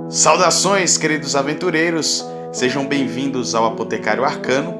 Saudações, queridos aventureiros! Sejam bem-vindos ao Apotecário Arcano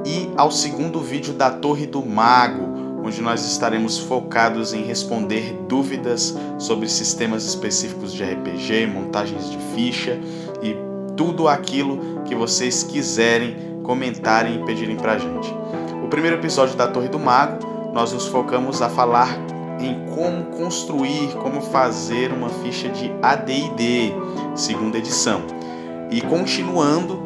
e ao segundo vídeo da Torre do Mago, onde nós estaremos focados em responder dúvidas sobre sistemas específicos de RPG, montagens de ficha e tudo aquilo que vocês quiserem comentarem e pedirem pra gente. O primeiro episódio da Torre do Mago, nós nos focamos a falar em como construir, como fazer uma ficha de AD&D, segunda edição. E continuando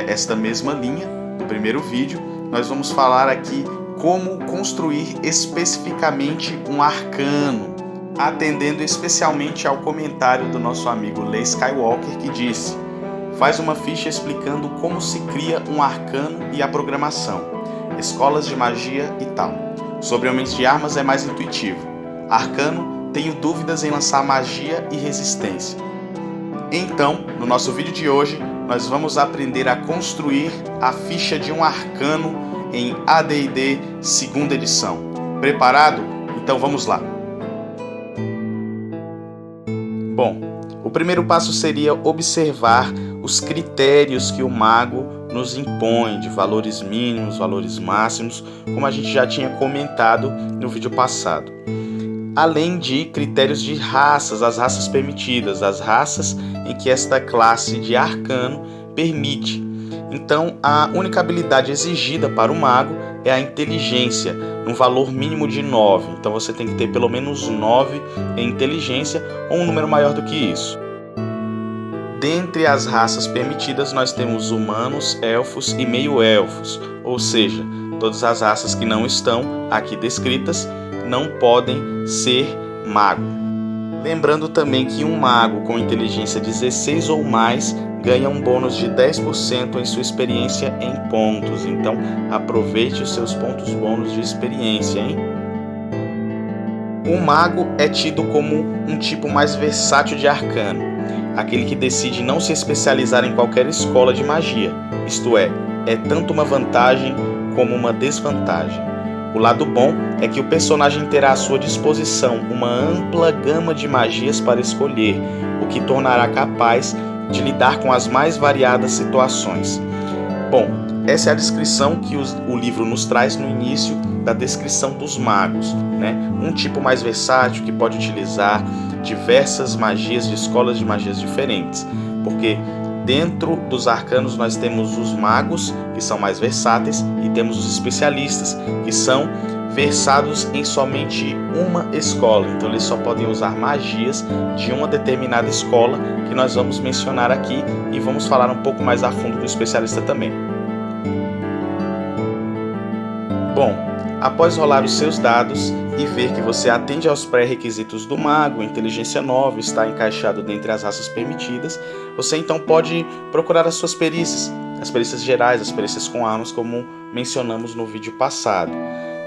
esta mesma linha do primeiro vídeo, nós vamos falar aqui como construir especificamente um arcano, atendendo especialmente ao comentário do nosso amigo Lee Skywalker, que disse: faz uma ficha explicando como se cria um arcano e a programação, escolas de magia e tal. Sobre homens de armas é mais intuitivo. Arcano, tenho dúvidas em lançar magia e resistência. Então, no nosso vídeo de hoje, nós vamos aprender a construir a ficha de um arcano em AD&D segunda edição. Preparado? Então vamos lá. Bom, o primeiro passo seria observar os critérios que o mago nos impõe, de valores mínimos, valores máximos, como a gente já tinha comentado no vídeo passado. Além de critérios de raças, as raças permitidas, as raças em que esta classe de arcano permite. Então, a única habilidade exigida para o mago é a inteligência, um valor mínimo de 9. Então você tem que ter pelo menos 9 em inteligência ou um número maior do que isso. Dentre as raças permitidas, nós temos humanos, elfos e meio-elfos, ou seja, todas as raças que não estão aqui descritas não podem ser mago. Lembrando também que um mago com inteligência 16 ou mais ganha um bônus de 10% em sua experiência em pontos. Então aproveite os seus pontos bônus de experiência, hein? O mago é tido como um tipo mais versátil de arcano, aquele que decide não se especializar em qualquer escola de magia, isto é tanto uma vantagem como uma desvantagem. O lado bom é que o personagem terá à sua disposição uma ampla gama de magias para escolher, o que tornará capaz de lidar com as mais variadas situações. Bom, essa é a descrição que o livro nos traz no início da descrição dos magos, né? Um tipo mais versátil que pode utilizar diversas magias de escolas de magias diferentes, porque dentro dos arcanos nós temos os magos, que são mais versáteis, e temos os especialistas, que são versados em somente uma escola. Então eles só podem usar magias de uma determinada escola, que nós vamos mencionar aqui e vamos falar um pouco mais a fundo do especialista também. Bom, após rolar os seus dados e ver que você atende aos pré-requisitos do mago, inteligência 9, está encaixado dentre as raças permitidas, você então pode procurar as suas perícias, as perícias gerais, as perícias com armas, como mencionamos no vídeo passado.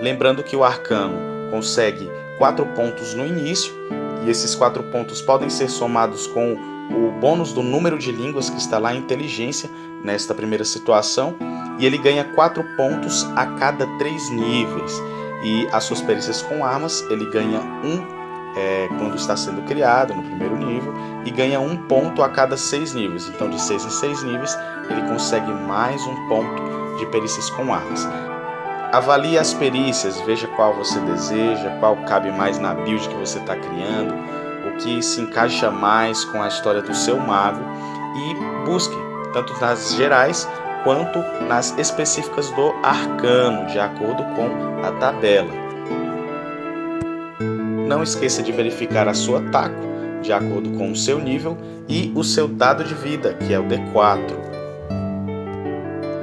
Lembrando que o arcano consegue 4 pontos no início, e esses 4 pontos podem ser somados com o bônus do número de línguas que está lá em inteligência, nesta primeira situação, e ele ganha 4 pontos a cada 3 níveis. E as suas perícias com armas, ele ganha 1 quando está sendo criado no primeiro nível, e ganha 1 ponto a cada 6 níveis. Então de 6 em 6 níveis ele consegue mais 1 ponto de perícias com armas. Avalie as perícias, veja qual você deseja, qual cabe mais na build que você está criando, o que se encaixa mais com a história do seu mago, e busque tanto nas gerais quanto nas específicas do arcano, de acordo com a tabela. Não esqueça de verificar a sua taco, de acordo com o seu nível, e o seu dado de vida, que é o D4.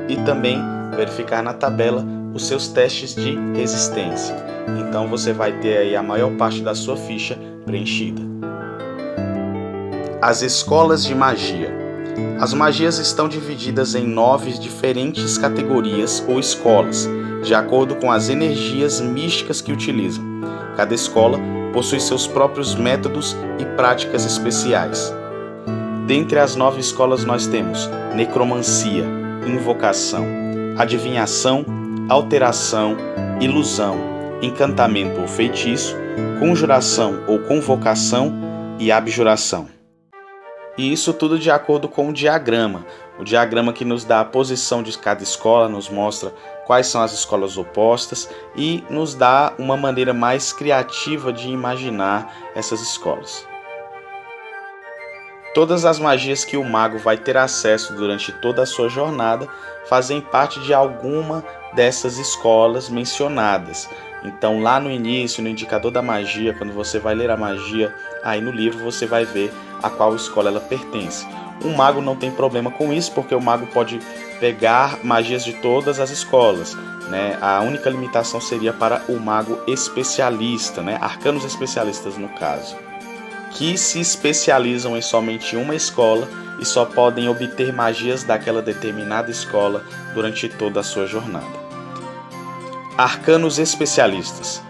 E também verificar na tabela os seus testes de resistência. Então você vai ter aí a maior parte da sua ficha preenchida. As escolas de magia. As magias estão divididas em 9 diferentes categorias ou escolas, de acordo com as energias místicas que utilizam. Cada escola possui seus próprios métodos e práticas especiais. Dentre as 9 escolas nós temos necromancia, invocação, adivinhação, alteração, ilusão, encantamento ou feitiço, conjuração ou convocação e abjuração. E isso tudo de acordo com o diagrama. O diagrama que nos dá a posição de cada escola, nos mostra quais são as escolas opostas e nos dá uma maneira mais criativa de imaginar essas escolas. Todas as magias que o mago vai ter acesso durante toda a sua jornada fazem parte de alguma dessas escolas mencionadas. Então, lá no início, no indicador da magia, quando você vai ler a magia, aí no livro você vai ver a qual escola ela pertence. Um mago não tem problema com isso, porque o mago pode pegar magias de todas as escolas, né? A única limitação seria para o mago especialista, né? Arcanos especialistas no caso, que se especializam em somente uma escola e só podem obter magias daquela determinada escola durante toda a sua jornada. Arcanos especialistas.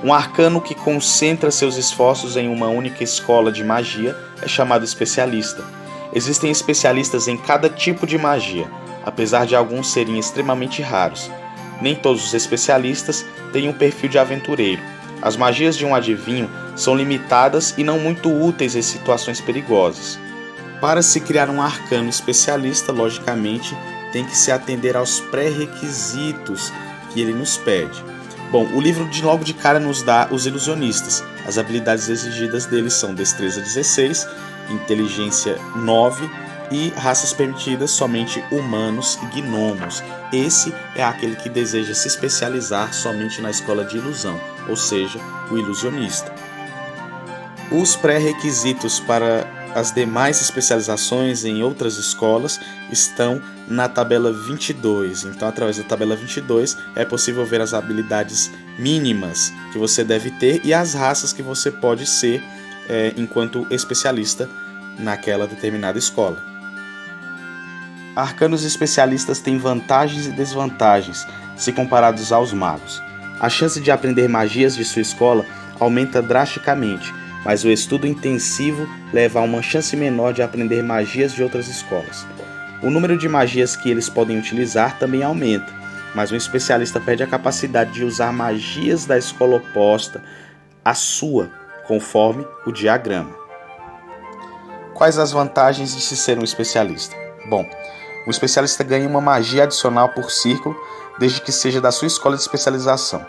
Um arcano que concentra seus esforços em uma única escola de magia é chamado especialista. Existem especialistas em cada tipo de magia, apesar de alguns serem extremamente raros. Nem todos os especialistas têm um perfil de aventureiro. As magias de um adivinho são limitadas e não muito úteis em situações perigosas. Para se criar um arcano especialista, logicamente, tem que se atender aos pré-requisitos que ele nos pede. Bom, o livro logo de cara nos dá os ilusionistas. As habilidades exigidas deles são destreza 16, inteligência 9 e raças permitidas somente humanos e gnomos. Esse é aquele que deseja se especializar somente na escola de ilusão, ou seja, o ilusionista. Os pré-requisitos para as demais especializações em outras escolas estão na tabela 22. Então, através da tabela 22, é possível ver as habilidades mínimas que você deve ter e as raças que você pode ser enquanto especialista naquela determinada escola. Arcanos especialistas têm vantagens e desvantagens se comparados aos magos. A chance de aprender magias de sua escola aumenta drasticamente, mas o estudo intensivo leva a uma chance menor de aprender magias de outras escolas. O número de magias que eles podem utilizar também aumenta, mas um especialista perde a capacidade de usar magias da escola oposta à sua, conforme o diagrama. Quais as vantagens de se ser um especialista? Bom, um especialista ganha uma magia adicional por círculo, desde que seja da sua escola de especialização.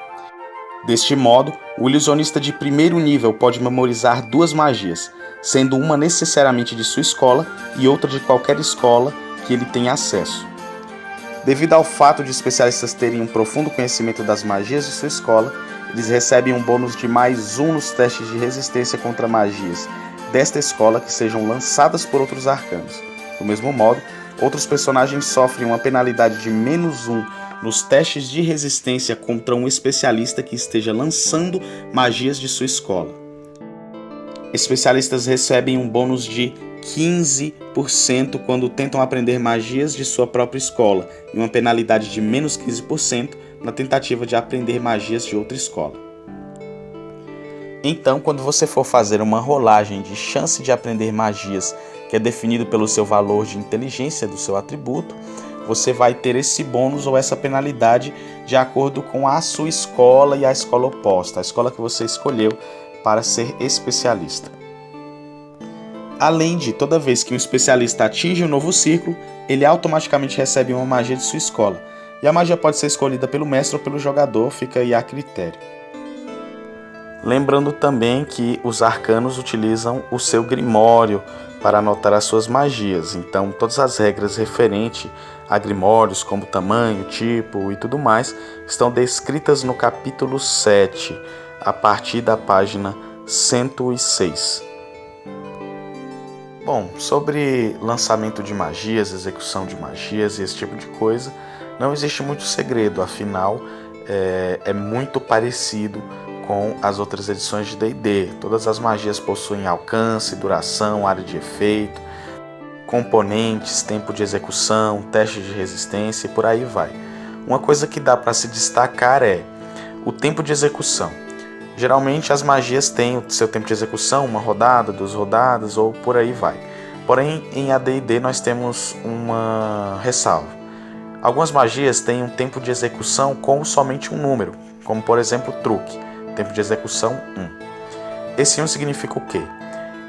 Deste modo, o ilusionista de primeiro nível pode memorizar 2 magias, sendo uma necessariamente de sua escola e outra de qualquer escola que ele tenha acesso. Devido ao fato de especialistas terem um profundo conhecimento das magias de sua escola, eles recebem um bônus de +1 nos testes de resistência contra magias desta escola que sejam lançadas por outros arcanos. Do mesmo modo, outros personagens sofrem uma penalidade de -1 nos testes de resistência contra um especialista que esteja lançando magias de sua escola. Especialistas recebem um bônus de 15% quando tentam aprender magias de sua própria escola e uma penalidade de -15% na tentativa de aprender magias de outra escola. Então, quando você for fazer uma rolagem de chance de aprender magias, que é definido pelo seu valor de inteligência do seu atributo, você vai ter esse bônus ou essa penalidade de acordo com a sua escola e a escola oposta, a escola que você escolheu para ser especialista. Além de, toda vez que um especialista atinge um novo círculo, ele automaticamente recebe uma magia de sua escola. E a magia pode ser escolhida pelo mestre ou pelo jogador, fica aí a critério. Lembrando também que os arcanos utilizam o seu grimório para anotar as suas magias. Então, todas as regras referentes a grimórios, como tamanho, tipo e tudo mais, estão descritas no capítulo 7, a partir da página 106. Bom, sobre lançamento de magias, execução de magias e esse tipo de coisa, não existe muito segredo, afinal é muito parecido com as outras edições de D&D. Todas as magias possuem alcance, duração, área de efeito, componentes, tempo de execução, teste de resistência e por aí vai. Uma coisa que dá para se destacar é o tempo de execução. Geralmente as magias têm o seu tempo de execução, 1 rodada, 2 rodadas ou por aí vai. Porém, em AD&D nós temos uma ressalva. Algumas magias têm um tempo de execução com somente um número, como por exemplo truque, tempo de execução 1. Esse 1 significa o quê?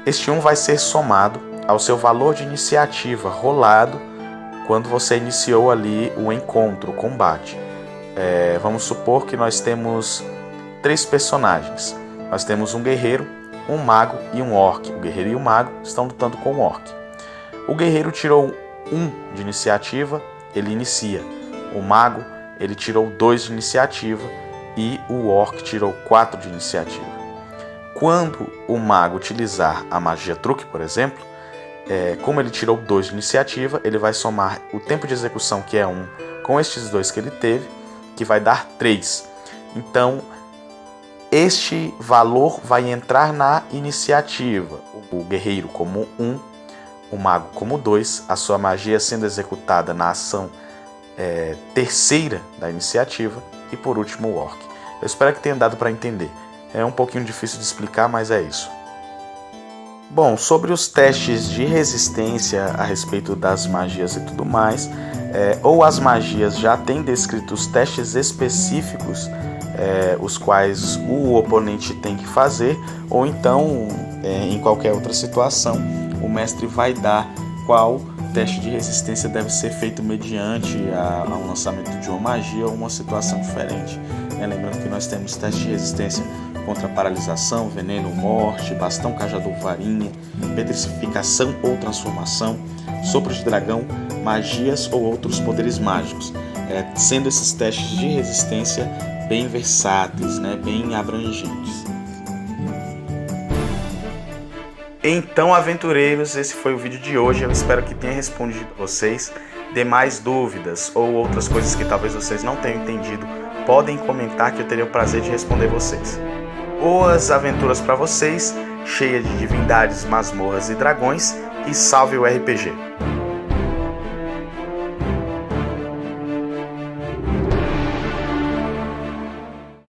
Este 1 vai ser somado ao seu valor de iniciativa rolado quando você iniciou ali o encontro, o combate. Vamos supor que nós temos 3 personagens. Nós temos um guerreiro, um mago e um orc. O guerreiro e o mago estão lutando com o orc. O guerreiro tirou 1 de iniciativa, ele inicia. O mago, ele tirou 2 de iniciativa e o orc tirou 4 de iniciativa. Quando o mago utilizar a magia truque, por exemplo, como ele tirou 2 de iniciativa, ele vai somar o tempo de execução, que é 1, com estes 2 que ele teve, que vai dar 3. Então, este valor vai entrar na iniciativa. O guerreiro como 1, o mago como 2, a sua magia sendo executada na ação terceira da iniciativa e por último o orc. Eu espero que tenha dado para entender. É um pouquinho difícil de explicar, mas é isso. Bom, sobre os testes de resistência a respeito das magias e tudo mais, ou as magias já têm descrito os testes específicos os quais o oponente tem que fazer, ou então em qualquer outra situação o mestre vai dar qual teste de resistência deve ser feito mediante a um lançamento de uma magia ou uma situação diferente. Lembrando que nós temos teste de resistência contra paralisação, veneno, morte, bastão, cajado ou varinha, petrificação ou transformação, sopro de dragão, magias ou outros poderes mágicos, sendo esses testes de resistência bem versáteis, bem abrangentes. Então, aventureiros, esse foi o vídeo de hoje. Eu espero que tenha respondido a vocês. Demais dúvidas ou outras coisas que talvez vocês não tenham entendido, podem comentar que eu terei o prazer de responder vocês. Boas aventuras para vocês, cheia de divindades, masmorras e dragões, e salve o RPG!